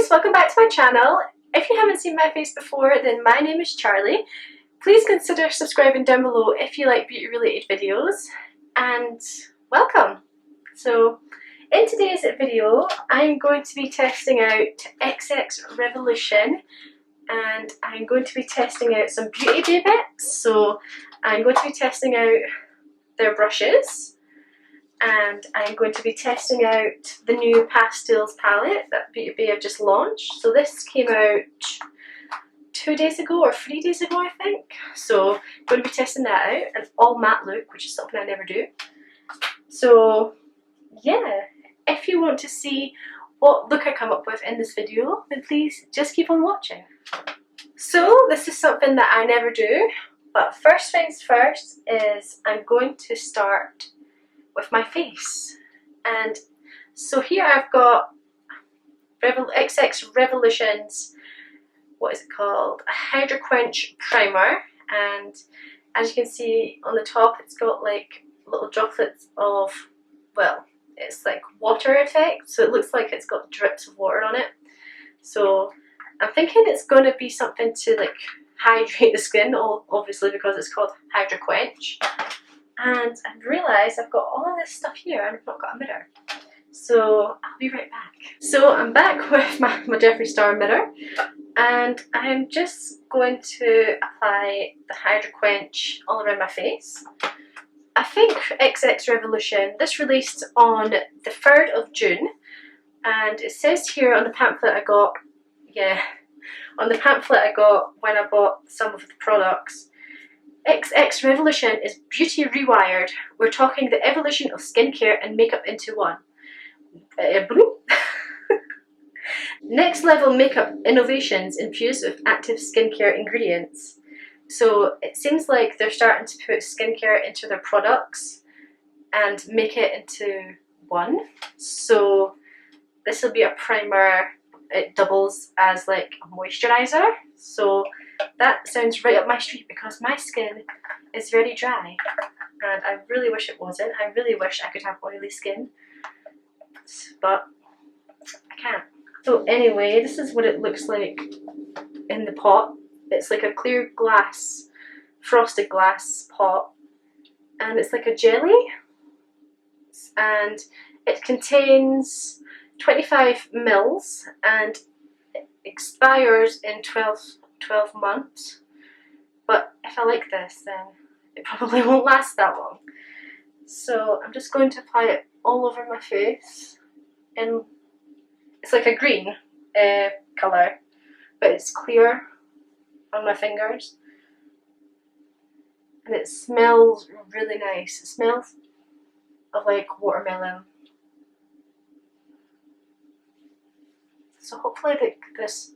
guys, welcome back to my channel. If you haven't seen my face before, then my name is Charlie. Please consider subscribing down below if you like beauty related videos, and welcome. So in today's video I'm going to be testing out XX Revolution, and I'm going to be testing out some Beauty Bay bits. So I'm going to be testing out their brushes, and I'm going to be testing out the new Pastels palette that Beauty Bay have just launched. So this came out 2 days ago or 3 days ago, I think. So I'm going to be testing that out, an all matte look, which is something I never do. So yeah, if you want to see what look I come up with in this video, then please just keep on watching. So this is something that I never do, but first things first is I'm going to start with my face. And so here I've got XX Revolution's, what is it called, a Hydro Quench primer, and as you can see on the top it's got like little droplets of, well, it's like water effect, so it looks like it's got drips of water on it. So I'm thinking it's going to be something to like hydrate the skin, obviously because it's called Hydro Quench. And I've realised I've got all of this stuff here and I've not got a mirror. So I'll be right back. So I'm back with my Jeffree Star mirror, and I'm just going to apply the Hydro Quench all around my face. I think XX Revolution, this released on the 3rd of June, and it says here on the pamphlet I got, on the pamphlet I got when I bought some of the products, XX Revolution is beauty rewired. We're talking the evolution of skincare and makeup into one. Next level makeup innovations infused with active skincare ingredients. So it seems like they're starting to put skincare into their products and make it into one. So this will be a primer. It doubles as like a moisturizer. So that sounds right up my street because my skin is very dry and I really wish it wasn't. I really wish I could have oily skin, but I can't. So anyway, this is what it looks like in the pot. It's like a clear glass, frosted glass pot, and it's like a jelly, and it contains 25 mils and it expires in 12 months. But if I like this, then it probably won't last that long. So I'm just going to apply it all over my face, and it's like a green colour, but it's clear on my fingers, and it smells really nice. It smells of like watermelon. So hopefully this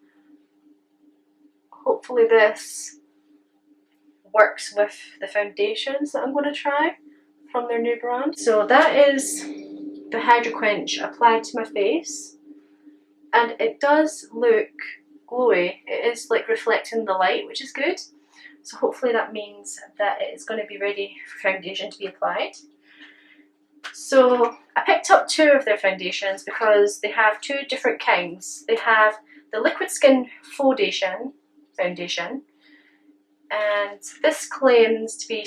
works with the foundations that I'm going to try from their new brand. So that is the Hydro Quench applied to my face, and it does look glowy. It is like reflecting the light, which is good. So hopefully that means that it is going to be ready for foundation to be applied. So I picked up 2 of their foundations because they have 2 different kinds. They have the Liquid Skin Foundation, and this claims to be a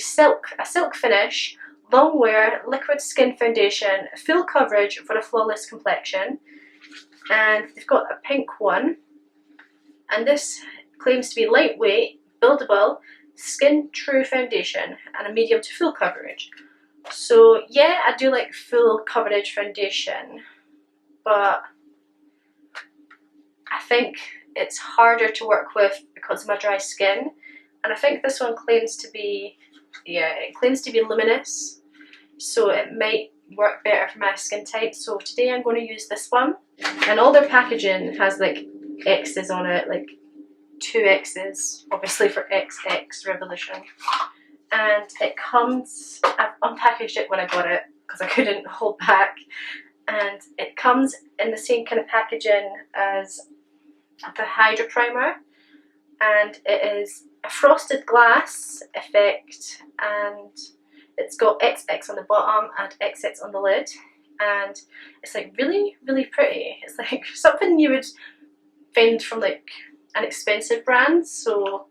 silk finish, long wear, liquid skin foundation, full coverage for a flawless complexion. And they've got a pink one, and this claims to be lightweight, buildable, skin true foundation, and a medium to full coverage. So yeah, I do like full coverage foundation, but I think it's harder to work with because of my dry skin. And I think this one claims to be, it claims to be luminous, so it might work better for my skin type. So today I'm going to use this one. And all their packaging has like X's on it, like 2 X's, obviously for XX Revolution. And it comes, I've unpackaged it when I got it because I couldn't hold back, and it comes in the same kind of packaging as the Hydro Primer, and it is a frosted glass effect, and it's got XX on the bottom and XX on the lid, and it's like really, really pretty. It's like something you would find from like an expensive brand, so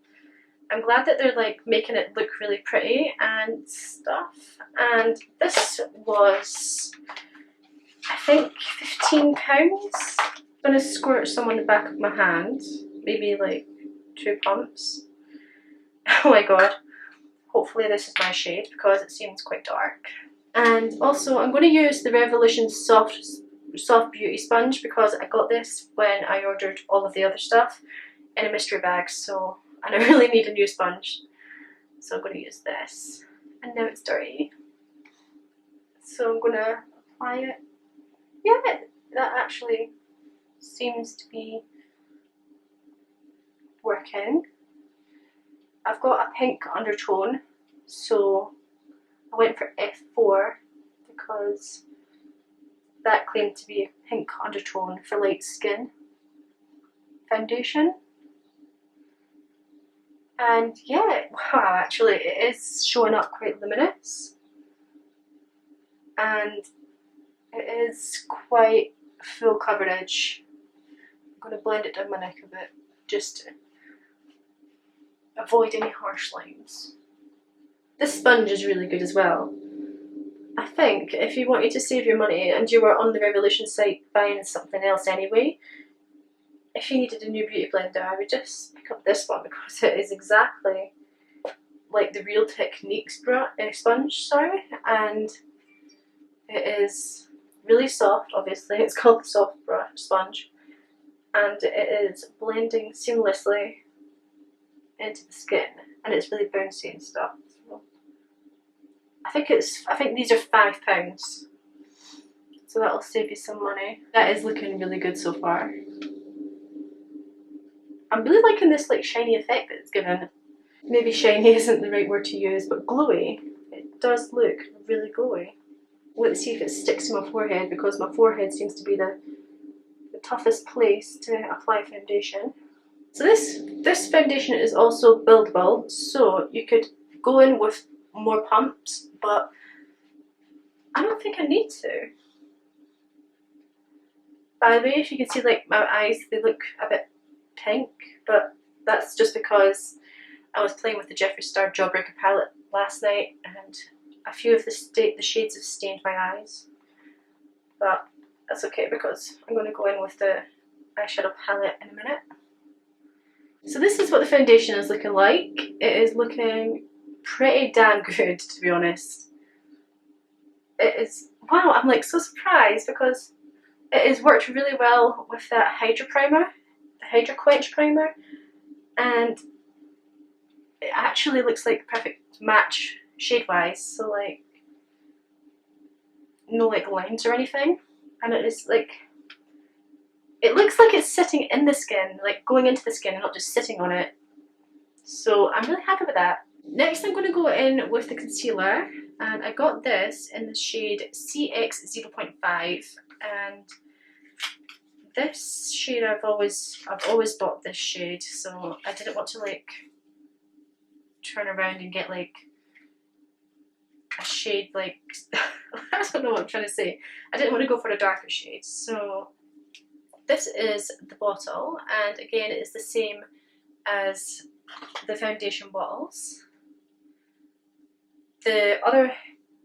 I'm glad that they're like making it look really pretty and stuff. And this was, I think, £15. I'm gonna squirt some on the back of my hand, maybe like 2 pumps. Oh my god, hopefully this is my shade because it seems quite dark. And also I'm going to use the Revolution Soft Beauty Sponge because I got this when I ordered all of the other stuff in a mystery bag, so, and I really need a new sponge, so I'm going to use this. And now it's dirty, so I'm going to apply it. Yeah, that actually seems to be working. I've got a pink undertone, so I went for F4 because that claimed to be a pink undertone for light skin foundation. And yeah, wow, actually it is showing up quite luminous. And it is quite full coverage. I'm going to blend it down my neck a bit just to avoid any harsh lines. This sponge is really good as well. I think if you wanted to save your money and you were on the Revolution site buying something else anyway, if you needed a new beauty blender, I would just pick up this one because it is exactly like the Real Techniques sponge, and it is really soft. Obviously it's called the soft sponge, and it is blending seamlessly into the skin, and it's really bouncy and stuff. So I think these are £5, so that'll save you some money. That is looking really good so far. I'm really liking this like shiny effect that it's given. Maybe shiny isn't the right word to use, but glowy. It does look really glowy. Let's see if it sticks to my forehead, because my forehead seems to be the toughest place to apply foundation. So this foundation is also buildable, so you could go in with more pumps, but I don't think I need to. By the way, if you can see like my eyes, they look a bit pink, but that's just because I was playing with the Jeffree Star Jawbreaker palette last night and a few of the shades have stained my eyes, but that's okay because I'm going to go in with the eyeshadow palette in a minute. So this is what the foundation is looking like. It is looking pretty damn good, to be honest. It is, wow, I'm like so surprised because it has worked really well with that Hydra primer, the Hydra Quench primer, and it actually looks like a perfect match shade wise, so like no like lines or anything, and it is like, it looks like it's sitting in the skin, like going into the skin and not just sitting on it, so I'm really happy with that. Next I'm going to go in with the concealer, and I got this in the shade CX 0.5, and this shade I've always bought this shade, so I didn't want to like turn around and get like a shade like I don't know what I'm trying to say. I didn't want to go for a darker shade, so this is the bottle, and again it is the same as the foundation bottles. The other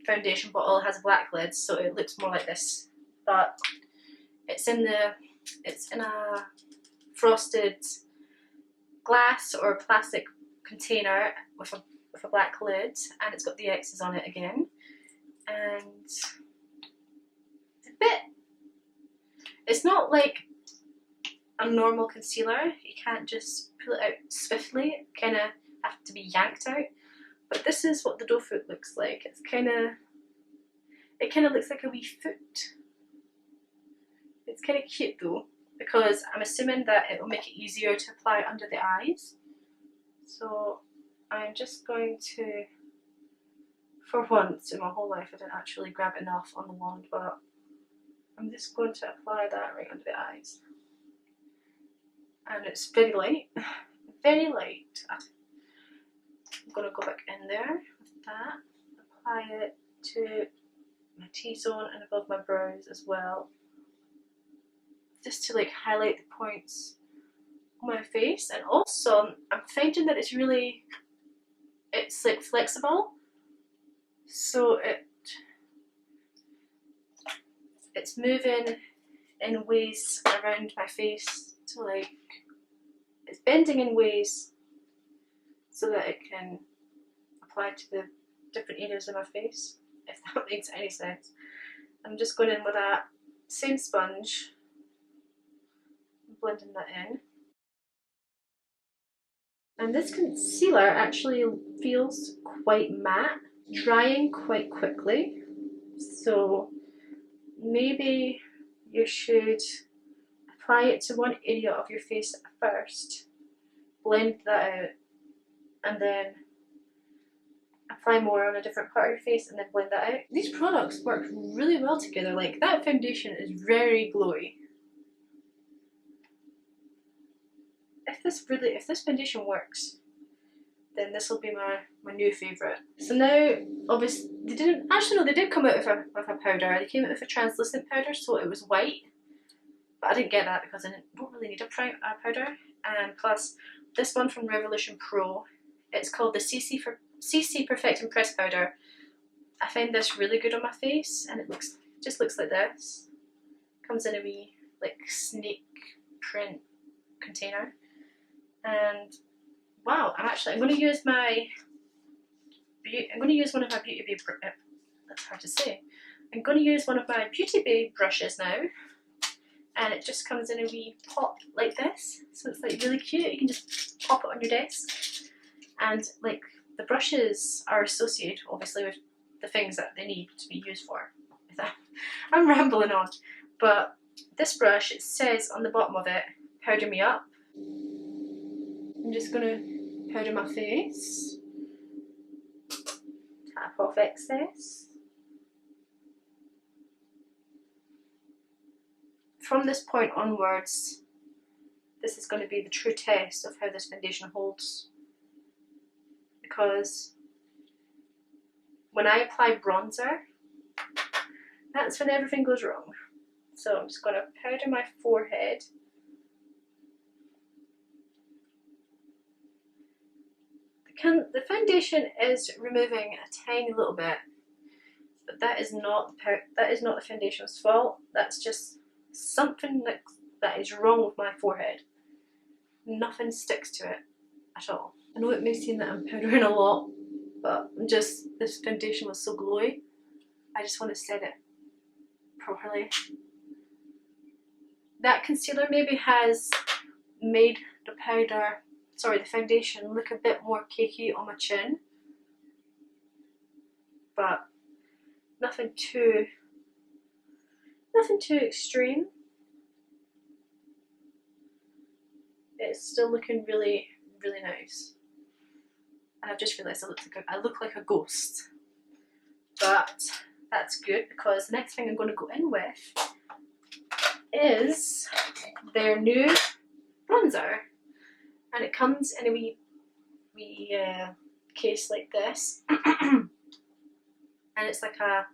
foundation bottle has a black lid, so it looks more like this, but it's in a frosted glass or plastic container with a black lid, and it's got the X's on it again, and it's not like a normal concealer. You can't just pull it out swiftly, it kind of have to be yanked out, but this is what the doe foot looks like. It kind of looks like a wee foot. It's kind of cute though, because I'm assuming that it will make it easier to apply under the eyes. So I'm just going to, for once in my whole life I didn't actually grab enough on the wand, but I'm just going to apply that right under the eyes. And it's very light, very light. I'm going to go back in there with that, apply it to my T-zone and above my brows as well, just to like highlight the points my face, and also I'm finding that it's like flexible, so it's moving in ways around my face, so like it's bending in ways so that it can apply to the different areas of my face, if that makes any sense. I'm just going in with that same sponge, blending that in. And this concealer actually feels quite matte, drying quite quickly, so maybe you should apply it to one area of your face first, blend that out, and then apply more on a different part of your face and then blend that out. These products work really well together. Like, that foundation is very glowy. If this foundation works, then this will be my new favourite. So now, obviously, they did come out with a powder. They came out with a translucent powder, so it was white. But I didn't get that because I don't really need a powder. And plus, this one from Revolution Pro, it's called the CC Perfect and Press Powder. I find this really good on my face, and it just looks like this. Comes in a wee like snake print container, and wow! I'm going to use one of my Beauty Bay. That's hard to say. I'm going to use one of my Beauty Bay brushes now, and it just comes in a wee pot like this, so it's like really cute. You can just pop it on your desk, and like the brushes are associated obviously with the things that they need to be used for. I'm rambling on, but this brush, it says on the bottom of it, powder me up. I'm just going to powder my face, tap off excess. From this point onwards, this is going to be the true test of how this foundation holds, because when I apply bronzer, that's when everything goes wrong. So I'm just going to powder my forehead. The foundation is removing a tiny little bit, but that is not the foundation's fault. That's just something that is wrong with my forehead. Nothing sticks to it at all. I know it may seem that I'm powdering a lot, but this foundation was so glowy, I just want to set it properly. That concealer maybe has made the foundation look a bit more cakey on my chin, but nothing too extreme. It's still looking really, really nice. And I've just realised I look like a ghost. But that's good, because the next thing I'm going to go in with is their new bronzer. And it comes in a wee case like this. And it's like a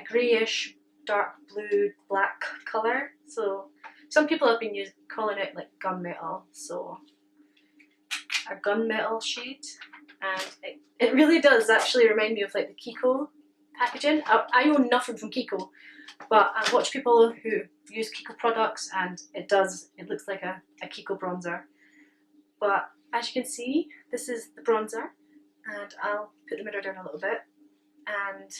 greyish, dark blue, black colour. So some people have been calling it like gunmetal. So a gunmetal shade. And it really does actually remind me of like the Kiko packaging. I own nothing from Kiko, but I watch people who use Kiko products, and it looks like a Kiko bronzer. But as you can see, this is the bronzer, and I'll put the mirror down a little bit. And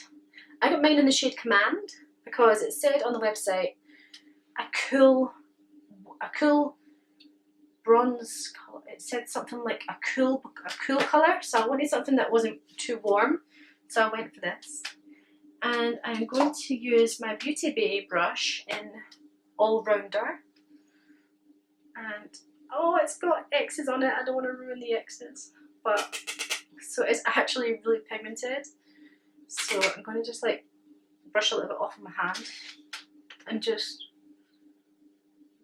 I got mine in the shade Command because it said on the website a cool bronze colour. It said something like a cool colour, so I wanted something that wasn't too warm, so I went for this. And I'm going to use my Beauty Bay brush in All Rounder. And oh, it's got X's on it. I don't want to ruin the X's, but so it's actually really pigmented. So I'm going to just like brush a little bit off of my hand and just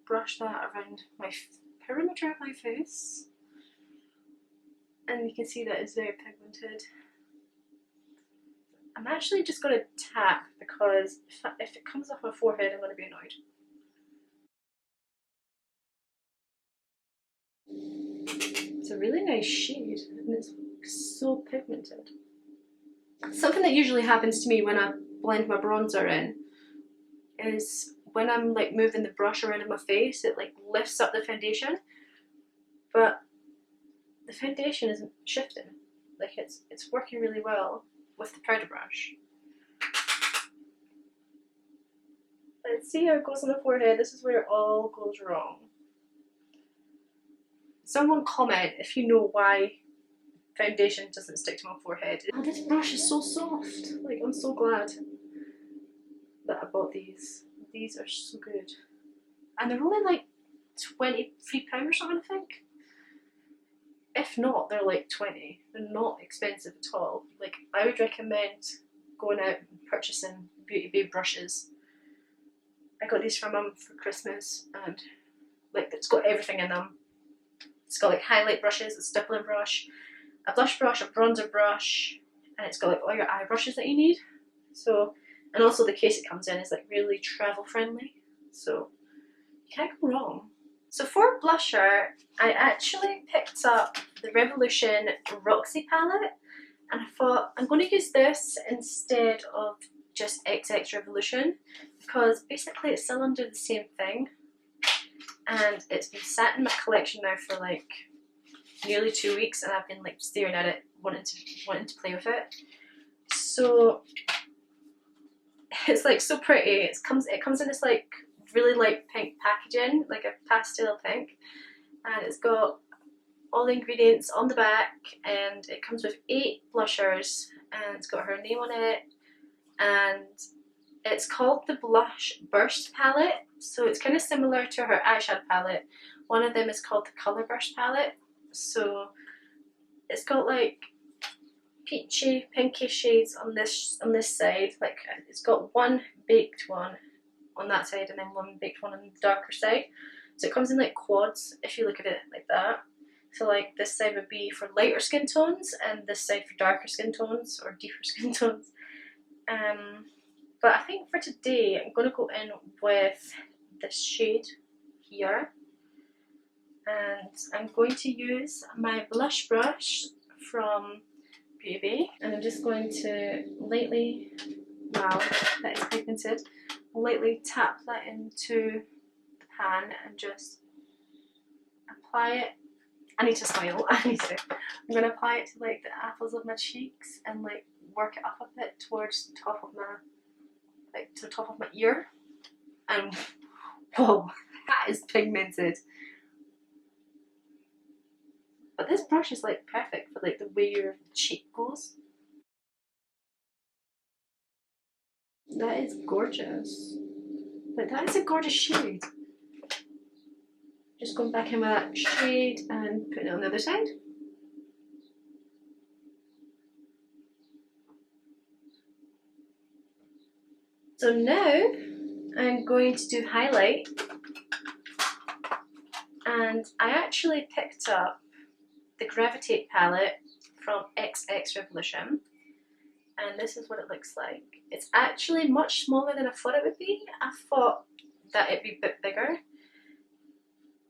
brush that around my perimeter of my face, and you can see that it's very pigmented. I'm actually just going to tap, because if it comes off my forehead, I'm going to be annoyed. It's a really nice shade and it's so pigmented. Something that usually happens to me when I blend my bronzer in is when I'm like moving the brush around in my face, it like lifts up the foundation, but the foundation isn't shifting. Like it's working really well with the powder brush. Let's see how it goes on the forehead. This is where it all goes wrong. Someone comment if you know why foundation doesn't stick to my forehead. Oh, this brush is so soft. Like, I'm so glad that I bought these. These are so good. And they're only like £23 or something, I think. If not, they're like 20. They're not expensive at all. Like, I would recommend going out and purchasing Beauty Bay brushes. I got these from Mum for Christmas, and like it's got everything in them. It's got like highlight brushes, a stippling brush, a blush brush, a bronzer brush, and it's got like all your eye brushes that you need. So, and also the case it comes in is like really travel friendly, so you can't go wrong. So for blusher, I actually picked up the Revolution Roxy palette, and I thought I'm going to use this instead of just XX Revolution, because basically it's still under the same thing, and it's been sat in my collection now for like nearly 2 weeks, and I've been like staring at it, wanting to play with it. So it's like so pretty. It comes in this like really light pink packaging, like a pastel pink, and it's got all the ingredients on the back, and it comes with 8 blushers, and it's got her name on it, and it's called the Blush Burst palette. So it's kind of similar to her eyeshadow palette. One of them is called the Color Burst palette. So it's got like peachy, pinky shades on this side. Like it's got one baked one on that side and then one baked one on the darker side. So it comes in like quads if you look at it like that. So like this side would be for lighter skin tones and this side for darker skin tones or deeper skin tones. But I think for today I'm going to go in with this shade here, and I'm going to use my blush brush from Beauty Bay, and I'm just going to lightly, wow, that is pigmented, lightly tap that into the pan and just apply it. I need to smile, I need to. I'm going to apply it to like the apples of my cheeks and like work it up a bit towards the top of my, like to the top of my ear, and whoa, that is pigmented. But this brush is like perfect for like the way your cheek goes. That is gorgeous. Like that is a gorgeous shade. Just going back in with that shade and putting it on the other side. So now I'm going to do highlight, and I actually picked up the Gravitate palette from XX Revolution, and this is what it looks like. It's actually much smaller than I thought it would be. I thought that it'd be a bit bigger,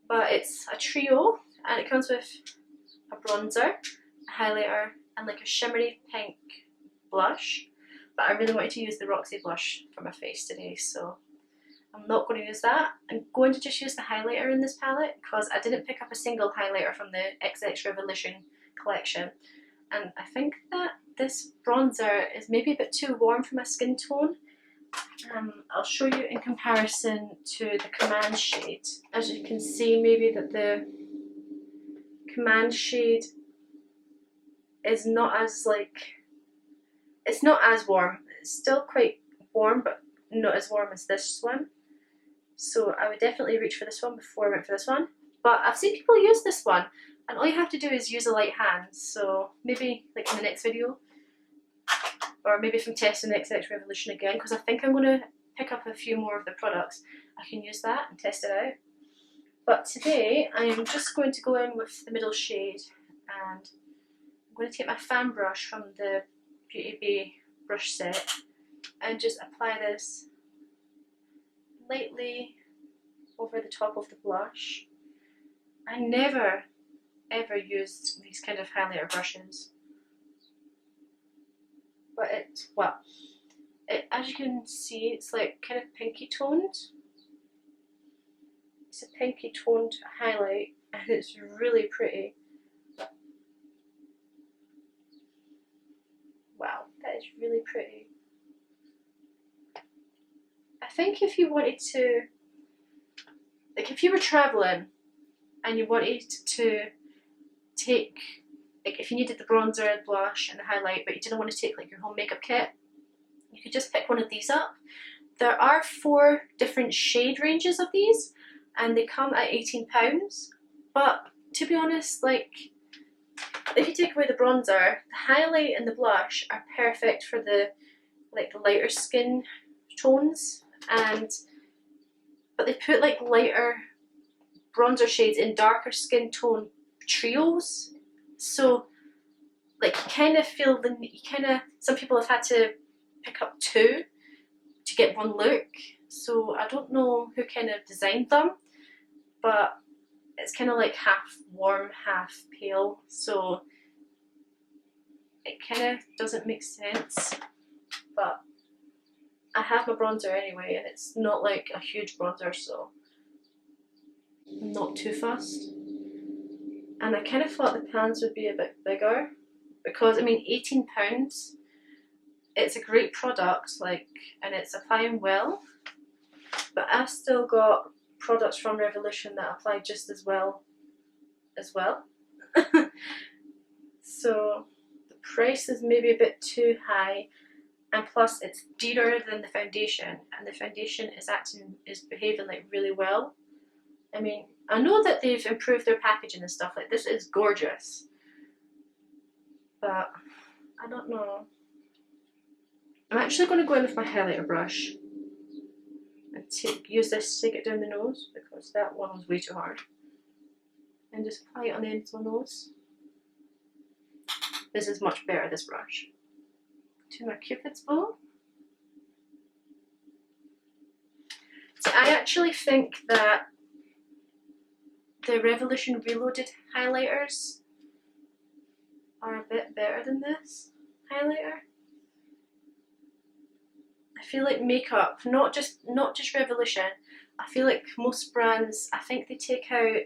but it's a trio, and it comes with a bronzer, a highlighter, and like a shimmery pink blush. But I really wanted to use the Roxy blush for my face today, so I'm not going to use that. I'm going to just use the highlighter in this palette because I didn't pick up a single highlighter from the XX Revolution collection, and I think that this bronzer is maybe a bit too warm for my skin tone. I'll show you in comparison to the Command shade. As you can see, maybe that the Command shade is not as like, it's not as warm. It's still quite warm, but not as warm as this one. So I would definitely reach for this one before I went for this one. But I've seen people use this one, and all you have to do is use a light hand. So maybe like in the next video, or maybe if I'm testing the XX Revolution again, because I think I'm going to pick up a few more of the products, I can use that and test it out. But today I am just going to go in with the middle shade, and I'm going to take my fan brush from the Beauty Bay brush set and just apply this lightly over the top of the blush. I never ever used these kind of highlighter brushes. But as you can see, it's like kind of pinky toned. It's a pinky toned highlight and it's really pretty. Wow, that is really pretty. I think if you wanted to, like if you were traveling and you wanted to take, like if you needed the bronzer, blush and the highlight but you didn't want to take like your whole makeup kit, you could just pick one of these up. There are 4 different shade ranges of these and they come at £18, but to be honest, like if you take away the bronzer, the highlight and the blush are perfect for the lighter skin tones, but they put like lighter bronzer shades in darker skin tone trios, so like you kind of feel some people have had to pick up 2 to get one look, so I don't know who kind of designed them, but it's kind of like half warm, half pale, so it kind of doesn't make sense, but I have my bronzer anyway and it's not like a huge bronzer, so I'm not too fussed. And I kind of thought the pans would be a bit bigger because, I mean, £18, it's a great product, like, and it's applying well, but I've still got products from Revolution that apply just as well. So the price is maybe a bit too high, and plus it's dearer than the foundation, and the foundation is behaving like really well. I mean, I know that they've improved their packaging and stuff, like this is gorgeous, but I don't know. I'm actually going to go in with my highlighter brush and use this to take it down the nose because that one was way too hard, and just apply it on the ends of my nose. This is much better, this brush. To my Cupid's bow. So I actually think that the Revolution Reloaded highlighters are a bit better than this highlighter. I feel like makeup, not just Revolution, I feel like most brands, I think they take out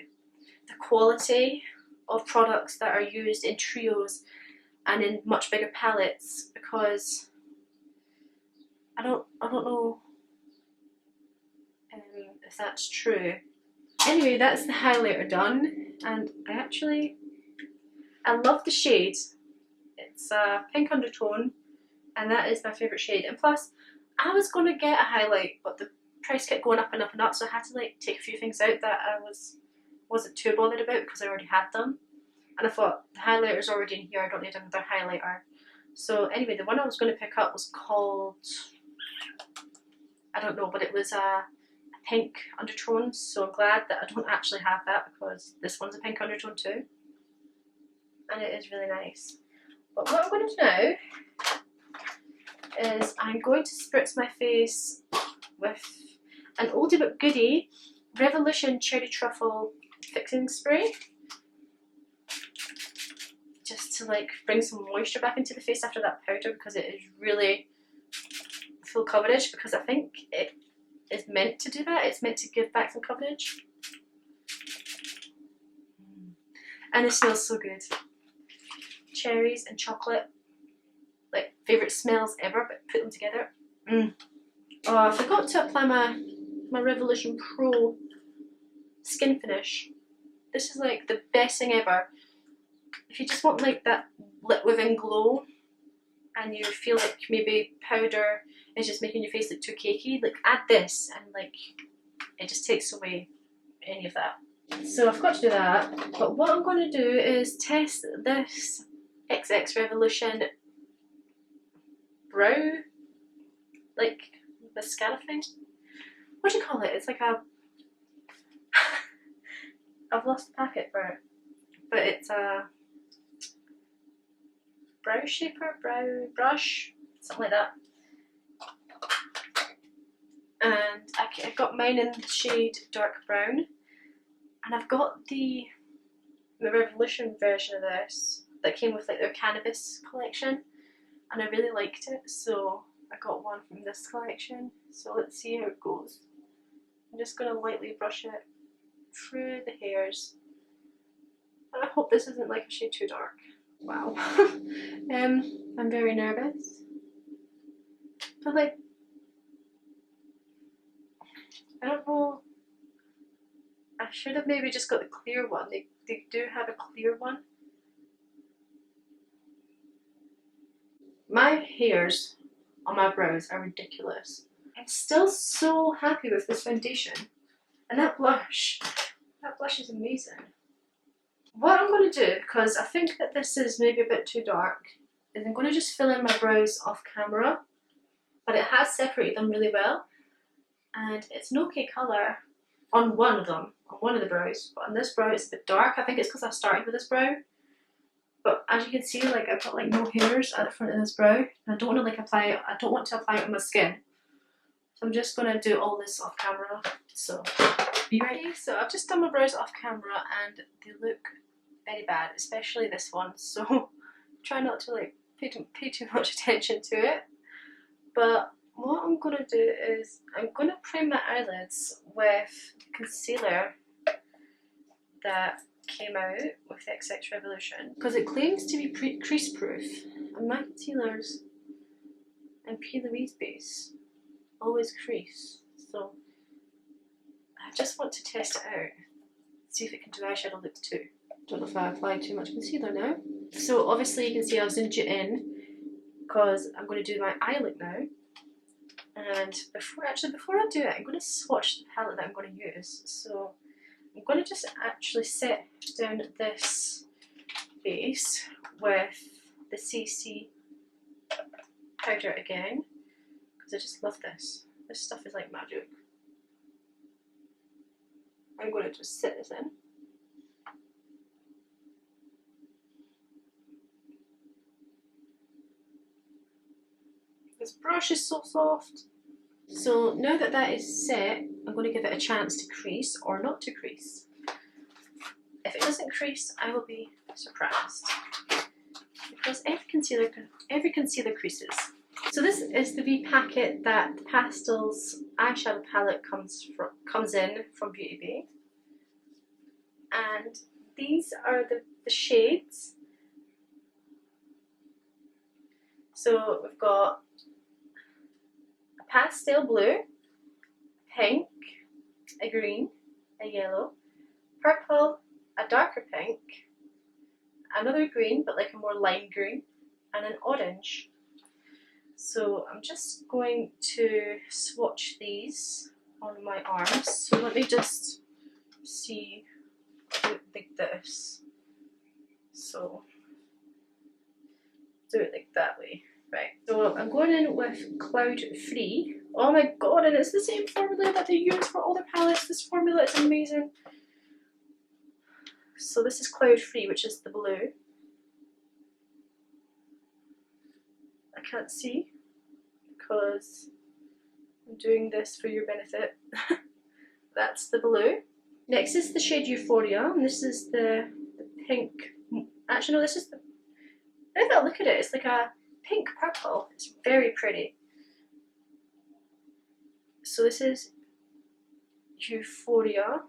the quality of products that are used in trios and in much bigger palettes, because I don't know if that's true. Anyway, that's the highlighter done, and I love the shade. It's a pink undertone, and that is my favourite shade. And plus, I was going to get a highlight, but the price kept going up and up and up, so I had to like take a few things out that I wasn't too bothered about because I already had them. And I thought, the highlighter's already in here, I don't need another highlighter. So anyway, the one I was going to pick up was called, I don't know, but it was a pink undertone, so I'm glad that I don't actually have that because this one's a pink undertone too. And it is really nice. But what I'm going to do now is I'm going to spritz my face with an oldie but goodie Revolution Cherry Truffle Fixing Spray, just to like bring some moisture back into the face after that powder, because it is really full coverage, because I think it is meant to do that. It's meant to give back some coverage. And it smells so good. Cherries and chocolate, like favourite smells ever, but put them together. Oh, I forgot to apply my Revolution Pro Skin Finish. This is like the best thing ever. If you just want like that lit within glow and you feel like maybe powder is just making your face look too cakey, like add this and like it just takes away any of that. So I've got to do that, but what I'm going to do is test this XX Revolution brow, like mascara thing. What do you call it? It's like a I've lost the packet for it, but it's a brow shaper, brow brush, something like that. And I got mine in the shade dark brown, and I've got the the Revolution version of this that came with like their cannabis collection, and I really liked it, so I got one from this collection. So let's see how it goes. I'm just going to lightly brush it through the hairs, and I hope this isn't like a shade too dark. Wow. I'm very nervous, but like, I don't know, I should have maybe just got the clear one. They do have a clear one. My hairs on my brows are ridiculous. I'm still so happy with this foundation. And that blush is amazing. What I'm going to do, because I think that this is maybe a bit too dark, is I'm going to just fill in my brows off camera. But it has separated them really well. And it's an okay colour on one of them, on one of the brows. But on this brow it's a bit dark. I think it's because I started with this brow. But as you can see, like I've got like no hairs at the front of this brow. And I don't want to like apply it, I don't want to apply it on my skin. So I'm just going to do all this off camera. So be ready. So I've just done my brows off camera and they look very bad, especially this one. So try not to like pay too much attention to it. But what I'm going to do is I'm going to prime my eyelids with concealer that came out with XX Revolution, because it claims to be crease proof, and my concealers and P. Louise base always crease, so I just want to test it out, see if it can do eyeshadow looks too. Don't know if I applied too much concealer now. So obviously you can see I've zoomed you in because I'm going to do my eye look now. And before I do it, I'm going to swatch the palette that I'm going to use. So I'm going to just actually set down this base with the CC powder again, because I just love this. This stuff is like magic. I'm going to just set this in. This brush is so soft. So now that that is set, I'm going to give it a chance to crease or not to crease. If it doesn't crease, I will be surprised, because every concealer creases. So this is the wee packet that the Pastels eyeshadow palette comes in from Beauty Bay, and these are the shades. So we've got a pastel blue, pink, a green, a yellow, purple, a darker pink, another green but like a more lime green, and an orange. So I'm just going to swatch these on my arms. So let me just see like this. So do it like that way. Right, so I'm going in with Cloud Free. Oh my god, and it's the same formula that they use for all their palettes. This formula is amazing. So this is Cloud Free, which is the blue. I can't see because I'm doing this for your benefit. That's the blue. Next is the shade Euphoria, and this is the pink. Actually, no, this is the. Now that I look at it, it's like a pink purple. It's very pretty. So this is Euphoria.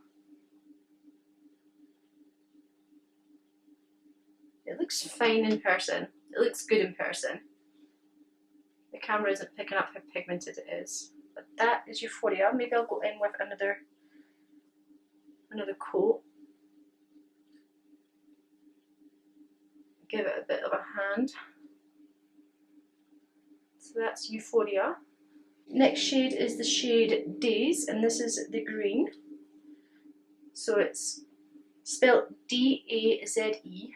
It looks fine in person. It looks good in person. The camera isn't picking up how pigmented it is. But that is Euphoria. Maybe I'll go in with another coat. Give it a bit of a hand. So that's Euphoria. Next shade is the shade Daze, and this is the green. So it's spelled D-A-Z-E,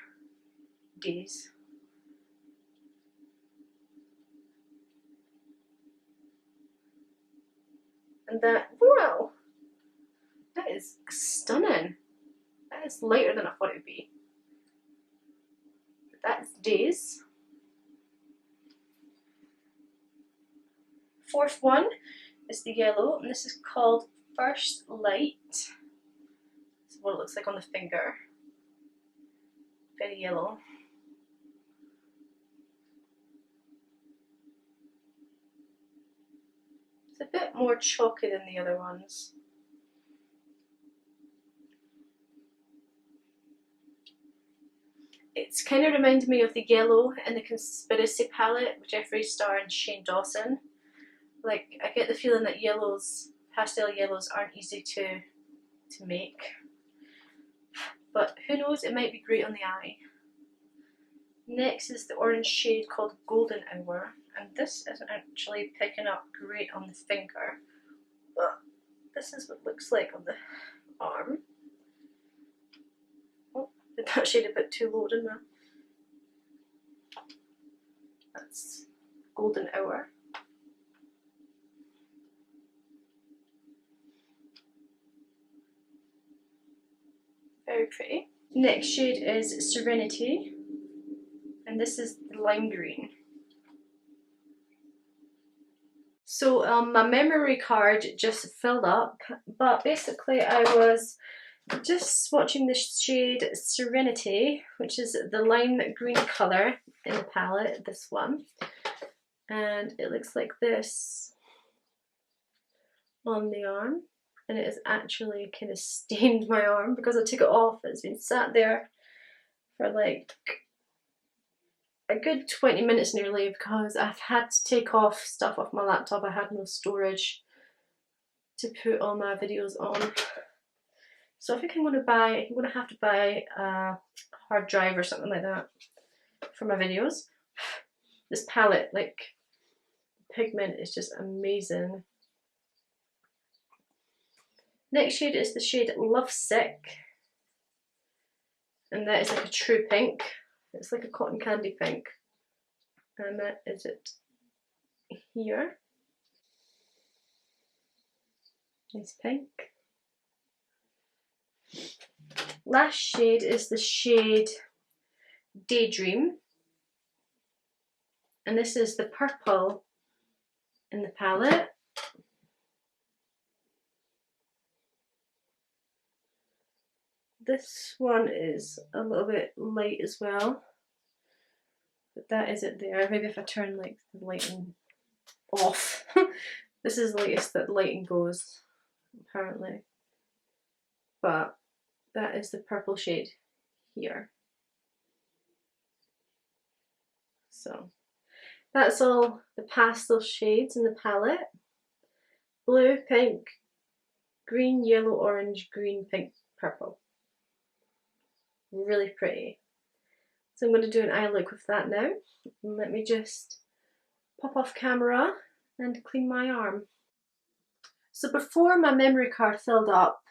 Daze. And that, wow, that is stunning. That is lighter than I thought it would be. But that is Daze. Fourth one is the yellow, and this is called First Light. This is what it looks like on the finger. very yellow. It's a bit more chalky than the other ones. It's kind of reminded me of the yellow in the Conspiracy palette with Jeffree Star and Shane Dawson. Like, I get the feeling that yellows, pastel yellows, aren't easy to make. But who knows, it might be great on the eye. Next is the orange shade called Golden Hour, and this isn't actually picking up great on the finger, but this is what it looks like on the arm. Oh, did that shade a bit too low, didn't I? That's Golden Hour. Very pretty. Next shade is Serenity, and this is the lime green. So my memory card just filled up, but basically I was just swatching the shade Serenity, which is the lime green colour in the palette, this one, and it looks like this on the arm. And it has actually kind of stained my arm because I took it off. It's been sat there for like a good 20 minutes nearly because I've had to take off stuff off my laptop. I had no storage to put all my videos on. So I think I'm going to have to buy a hard drive or something like that for my videos. This palette, like, pigment is just amazing. Next shade is the shade Lovesick, and that is like a true pink. It's like a cotton candy pink, and that is it here. Nice pink. Last shade is the shade Daydream, and this is the purple in the palette. This one is a little bit light as well, but that is it there. Maybe if I turn like the lighting off. This is the latest that lighting goes, apparently. But that is the purple shade here. So that's all the pastel shades in the palette. Blue, pink, green, yellow, orange, green, pink, purple. Really pretty. So I'm going to do an eye look with that now. Let me just pop off camera and clean my arm. So before my memory card filled up,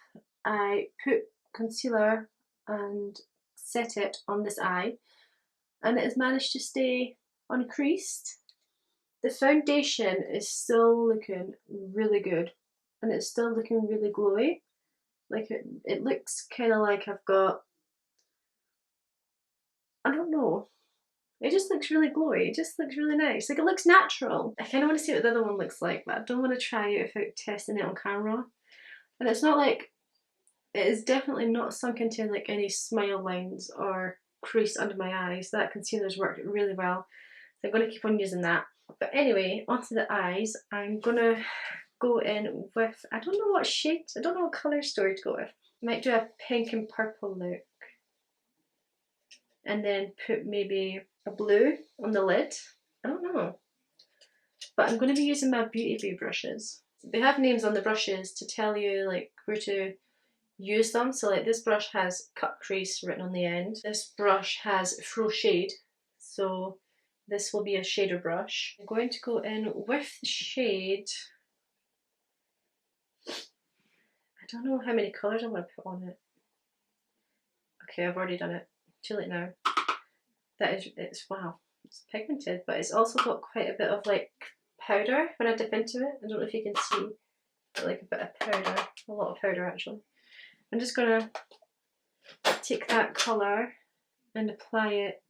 I put concealer and set it on this eye, and it has managed to stay uncreased. The foundation is still looking really good, and it's still looking really glowy. Like it looks kind of like I've got, I don't know, it just looks really glowy. It just looks really nice. Like, it looks natural. I kind of want to see what the other one looks like, but I don't want to try it without testing it on camera. And it's not like, it is definitely not sunk into like any smile lines or crease under my eyes. That concealer's worked really well, so I'm going to keep on using that. But anyway, onto the eyes. I'm going to go in with, I don't know what shade, I don't know what colour story to go with. Might do a pink and purple look, and then put maybe a blue on the lid. I don't know. But I'm going to be using my Beauty Bay brushes. They have names on the brushes to tell you like where to use them. So like this brush has cut crease written on the end. This brush has faux shade. So this will be a shader brush. I'm going to go in with the shade. I don't know how many colours I'm going to put on it. Okay, I've already done it. Too late now. That is, it's, wow, it's pigmented, but it's also got quite a bit of like powder when I dip into it. I don't know if you can see, but like a bit of powder, a lot of powder actually. I'm just gonna take that colour and apply it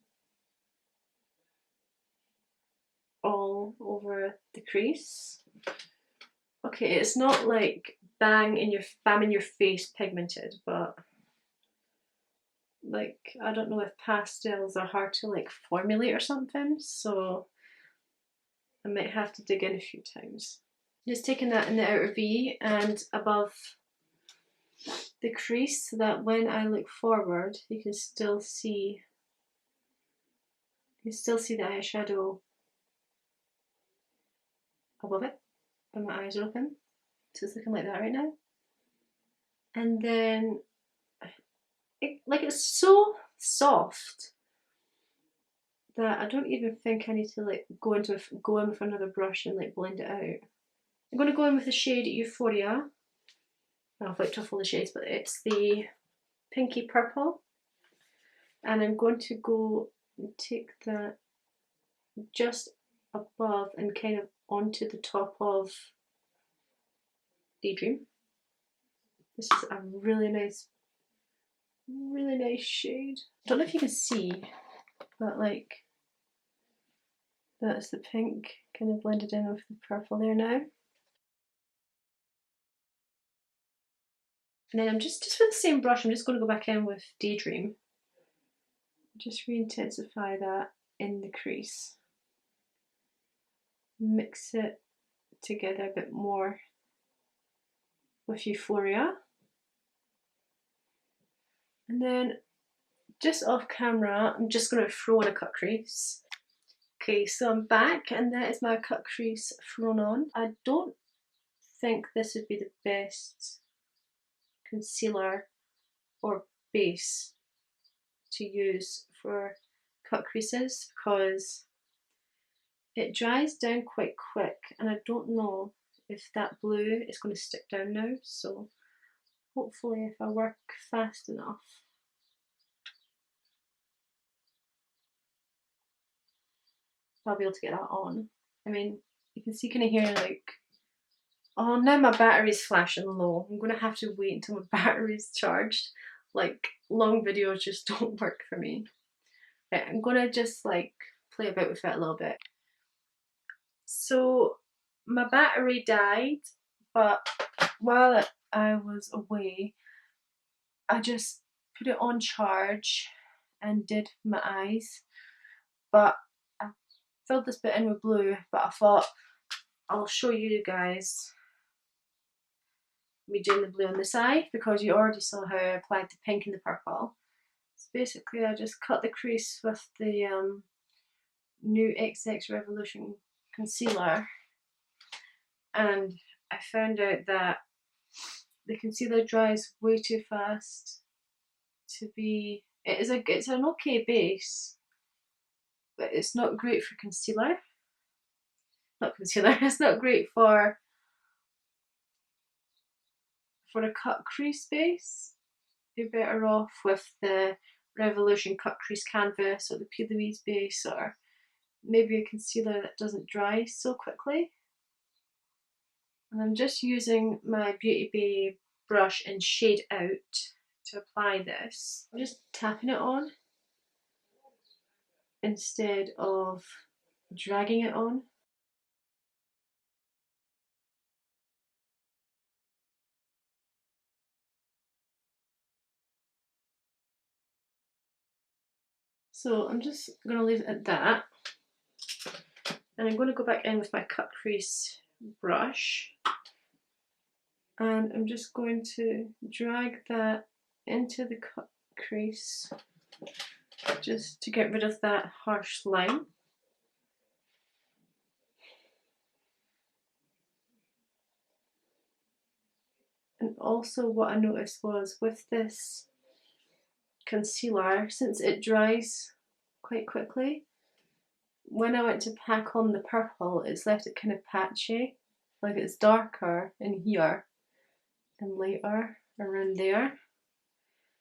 all over the crease. Okay, it's not like bam in your face pigmented, but like, I don't know if pastels are hard to like formulate or something, so I might have to dig in a few times. Just taking that in the outer V and above the crease so that when I look forward you can still see the eyeshadow above it when my eyes are open. So it's looking like that right now. And then it's so soft that I don't even think I need to like go in with another brush and like blend it out. I'm going to go in with the shade Euphoria. I've like all the shades, but it's the pinky purple. And I'm going to go and take that just above and kind of onto the top of Daydream. This is a really nice shade. I don't know if you can see, but like that's the pink kind of blended in with the purple there now. And then I'm just with the same brush, I'm just going to go back in with Daydream. Just re-intensify that in the crease. Mix it together a bit more with Euphoria. And then just off camera, I'm just going to throw in a cut crease. Okay, so I'm back and that is my cut crease thrown on. I don't think this would be the best concealer or base to use for cut creases because it dries down quite quick and I don't know if that blue is going to stick down now, so hopefully if I work fast enough I'll be able to get that on. I mean, you can see kind of here like, oh, now my battery's flashing low. I'm going to have to wait until my battery's charged. Like, long videos just don't work for me. Right, I'm going to just like play about with it a little bit. So my battery died, but while I was away, I just put it on charge and did my eyes. But I filled this bit in with blue, but I thought I'll show you guys me doing the blue on this eye because you already saw how I applied the pink and the purple. So basically I just cut the crease with the new XX Revolution concealer, and I found out that the concealer dries way too fast to be, it's an okay base, but it's not great for concealer. It's not great for a cut crease base. You're better off with the Revolution cut crease canvas or the P. Louise base, or maybe a concealer that doesn't dry so quickly. And I'm just using my Beauty Bay brush in Shade Out to apply this. I'm just tapping it on instead of dragging it on. So I'm just going to leave it at that. And I'm going to go back in with my cut crease brush. And I'm just going to drag that into the cut crease just to get rid of that harsh line. And also what I noticed was with this concealer, since it dries quite quickly, when I went to pack on the purple, it's left it kind of patchy, like it's darker in here and lighter around there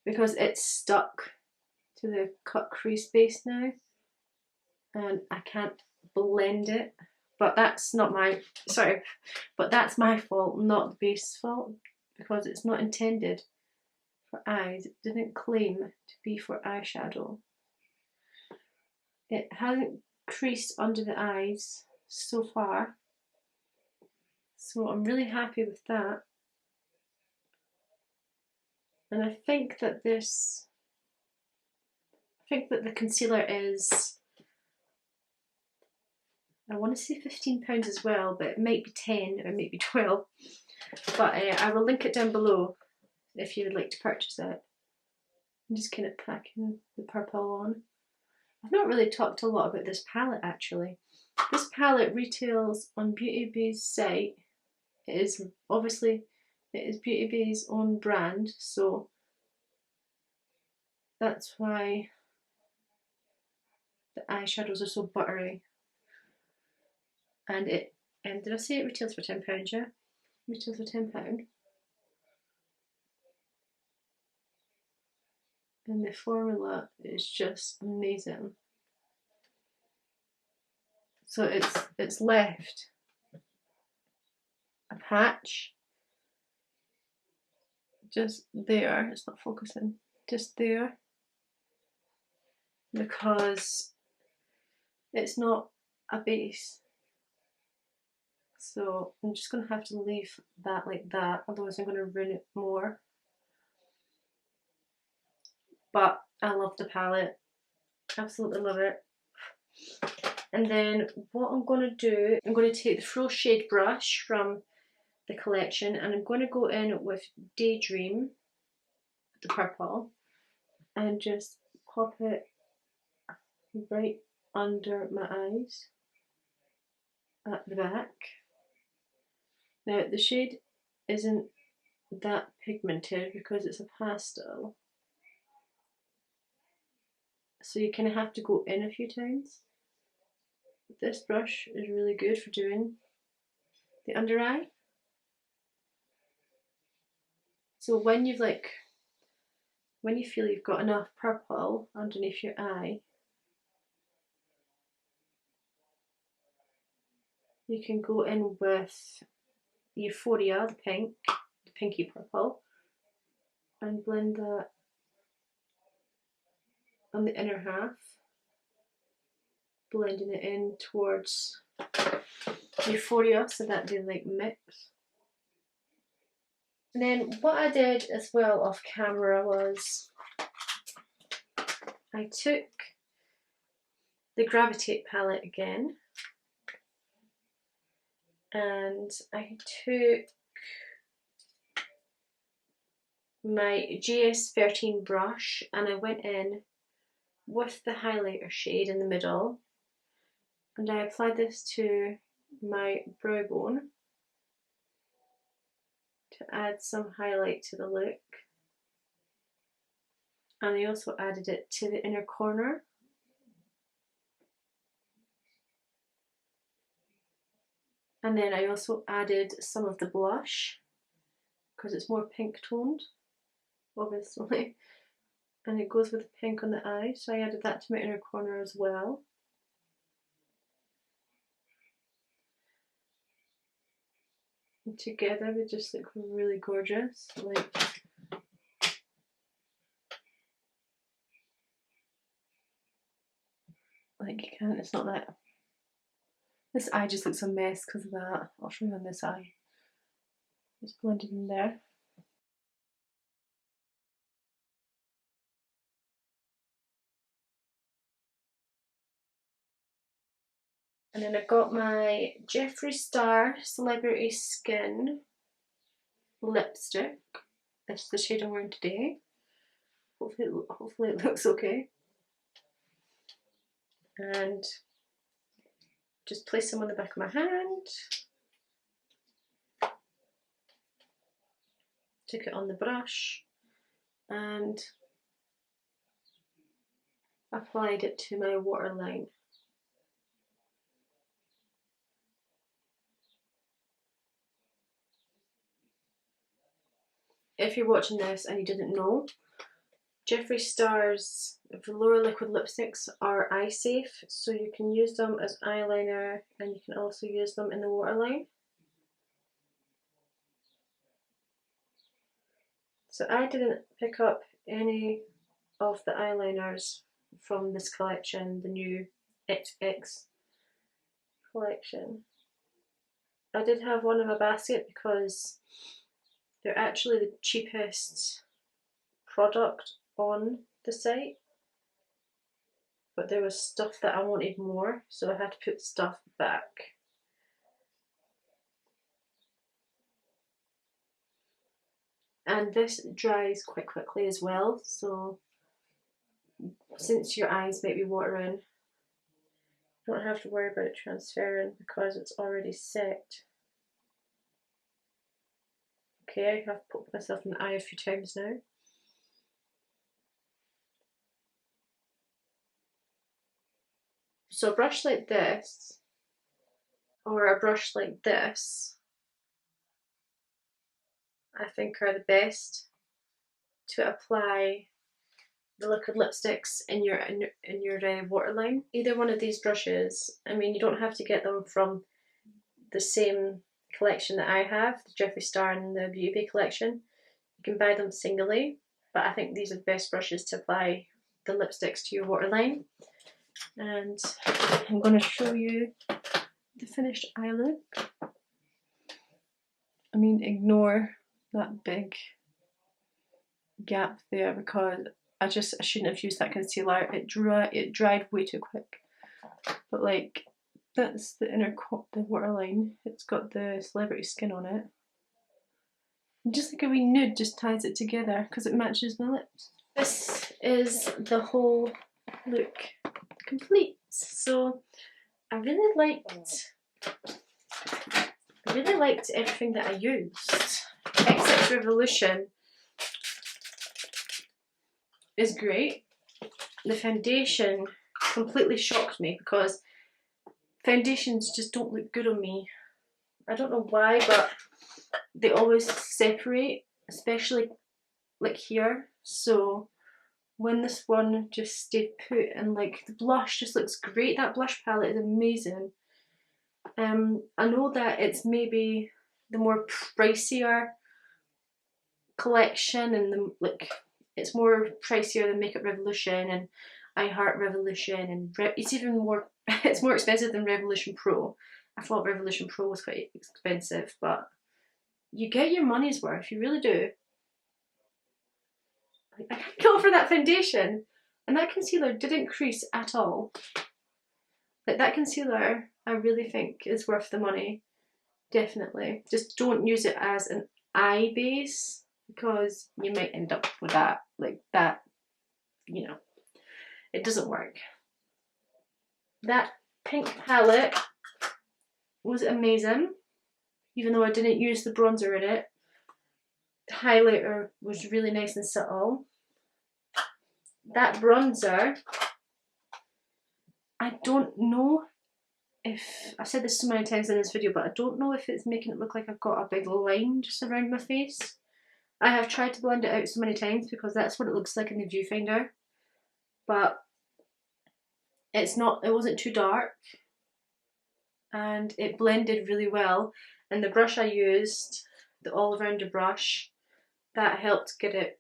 because it's stuck to the cut crease base now and I can't blend it. But that's not my, but that's my fault, not the base's fault, because it's not intended for eyes. It didn't claim to be for eyeshadow. It hasn't creased under the eyes so far, so I'm really happy with that. And I think that this think that the concealer is, I want to say £15 as well, but it might be 10 or it might be 12. But I will link it down below if you would like to purchase it. I'm just kind of packing the purple on. I've not really talked a lot about this palette actually. This palette retails on Beauty Bay's site. It is Beauty Bay's own brand, so that's why the eyeshadows are so buttery. And did I say it retails for £10? Yeah, retails for £10. And the formula is just amazing. So it's left a patch just there. It's not focusing. Just there, because it's not a base. So I'm just going to have to leave that like that, otherwise I'm going to ruin it more. But I love the palette, absolutely love it. And then what I'm going to do, I'm going to take the full shade brush from the collection and I'm going to go in with Daydream, the purple, and just pop it right under my eyes at the back. Now the shade isn't that pigmented because it's a pastel, so you kind of have to go in a few times. This brush is really good for doing the under eye. So when you feel you've got enough purple underneath your eye, you can go in with Euphoria, the pink, the pinky purple, and blend that on the inner half, blending it in towards Euphoria so that they like mix. And then what I did as well off camera was I took the Gravitate palette again, and I took my GS13 brush and I went in with the highlighter shade in the middle, and I applied this to my brow bone to add some highlight to the look, and I also added it to the inner corner. And then I also added some of the blush because it's more pink toned, obviously, and it goes with the pink on the eye, so I added that to my inner corner as well. And together they just look really gorgeous. Like you can't, it's not that. This eye just looks a mess because of that. I'll show you on this eye. It's blended in there. And then I got my Jeffree Star Celebrity Skin lipstick. It's the shade I'm wearing today. Hopefully it looks okay. And just place them on the back of my hand. Stick it on the brush and applied it to my waterline. If you're watching this and you didn't know, Jeffree Star's velour liquid lipsticks are eye safe, so you can use them as eyeliner and you can also use them in the waterline. So I didn't pick up any of the eyeliners from this collection, the new XX collection. I did have one in my basket because they're actually the cheapest product on the site. but there was stuff that I wanted more, so I had to put stuff back. And this dries quite quickly as well, so since your eyes might be watering, you don't have to worry about it transferring because it's already set. Okay, I have poked myself in the eye a few times now. So a brush like this, or a brush like this, I think are the best to apply the liquid lipsticks in your waterline. Either one of these brushes, I mean, you don't have to get them from the same collection that I have, the Jeffree Star and the Beauty Bay collection. You can buy them singly, but I think these are the best brushes to apply the lipsticks to your waterline. And I'm going to show you the finished eye look. I mean, ignore that big gap there because I shouldn't have used that concealer. It dried way too quick. But like, that's the the waterline. It's got the celebrity skin on it. And just like a wee nude just ties it together because it matches my lips. This is the whole look complete. So I really liked everything that I used, except Revolution is great. The foundation completely shocked me because foundations just don't look good on me. I don't know why, but they always separate, especially like here. So when this one just stayed put, and like the blush just looks great. That blush palette is amazing. I know that it's maybe the more pricier collection, and it's more pricier than Makeup Revolution and I Heart Revolution, and it's even more. It's more expensive than Revolution Pro. I thought Revolution Pro was quite expensive, but you get your money's worth. You really do. I can't go for that foundation, and that concealer didn't crease at all. Like, that concealer, I really think is worth the money. Definitely. Just don't use it as an eye base because you might end up with that, like that, you know, it doesn't work. That pink palette was amazing, even though I didn't use the bronzer in it. The highlighter was really nice and subtle. That bronzer, I don't know if, I've said this so many times in this video, but I don't know if it's making it look like I've got a big line just around my face. I have tried to blend it out so many times because that's what it looks like in the viewfinder, but it's not, it wasn't too dark and it blended really well. And the brush I used, the all-rounder brush, that helped get it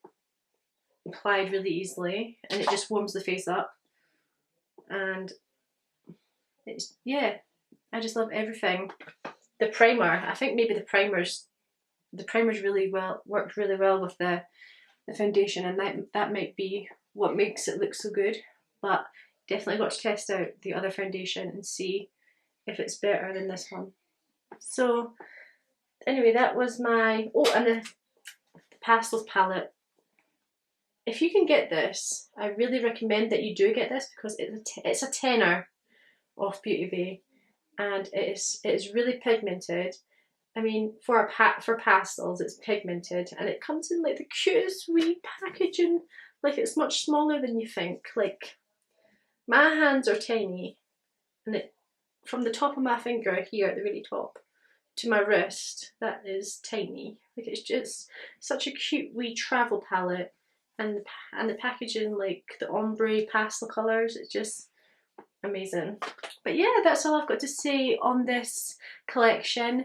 applied really easily, and it just warms the face up. And it's, yeah, I just love everything. The primer, I think maybe the primer's really worked really well with the foundation, and that might be what makes it look so good. But definitely got to test out the other foundation and see if it's better than this one. So anyway, that was my, oh, and the pastels palette. If you can get this, I really recommend that you do get this because it's a tenner off Beauty Bay, and it is really pigmented. I mean, for pastels, it's pigmented, and it comes in like the cutest wee packaging. Like, it's much smaller than you think. Like, my hands are tiny, and it, from the top of my finger here at the really top to my wrist, that is tiny. Like, it's just such a cute wee travel palette, and the packaging, like the ombre pastel colours, it's just amazing. But yeah, that's all I've got to say on this collection.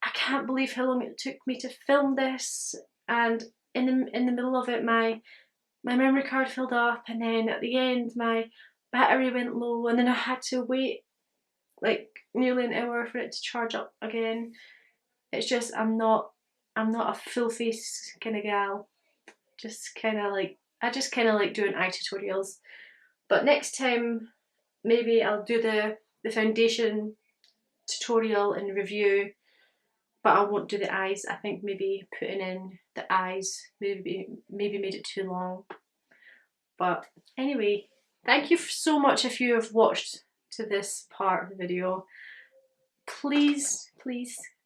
I can't believe how long it took me to film this, and in the middle of it my memory card filled up, and then at the end my battery went low, and then I had to wait like nearly an hour for it to charge up again. It's just, I'm not a full face kind of gal. Just kind of like, I just kind of like doing eye tutorials. But next time maybe I'll do the foundation tutorial and review, but I won't do the eyes. I think maybe putting in the eyes maybe made it too long. But anyway, thank you so much if you have watched to this part of the video. Please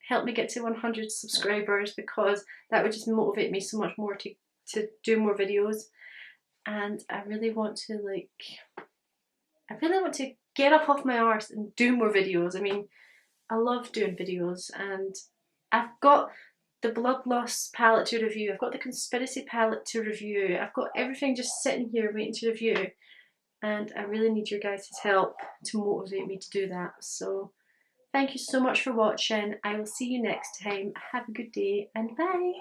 help me get to 100 subscribers, because that would just motivate me so much more to do more videos. And I really want to get up off my arse and do more videos. I mean, I love doing videos, and I've got the blood loss palette to review, I've got the conspiracy palette to review, I've got everything just sitting here waiting to review, and I really need your guys' help to motivate me to do that. So thank you so much for watching. I will see you next time. Have a good day and bye.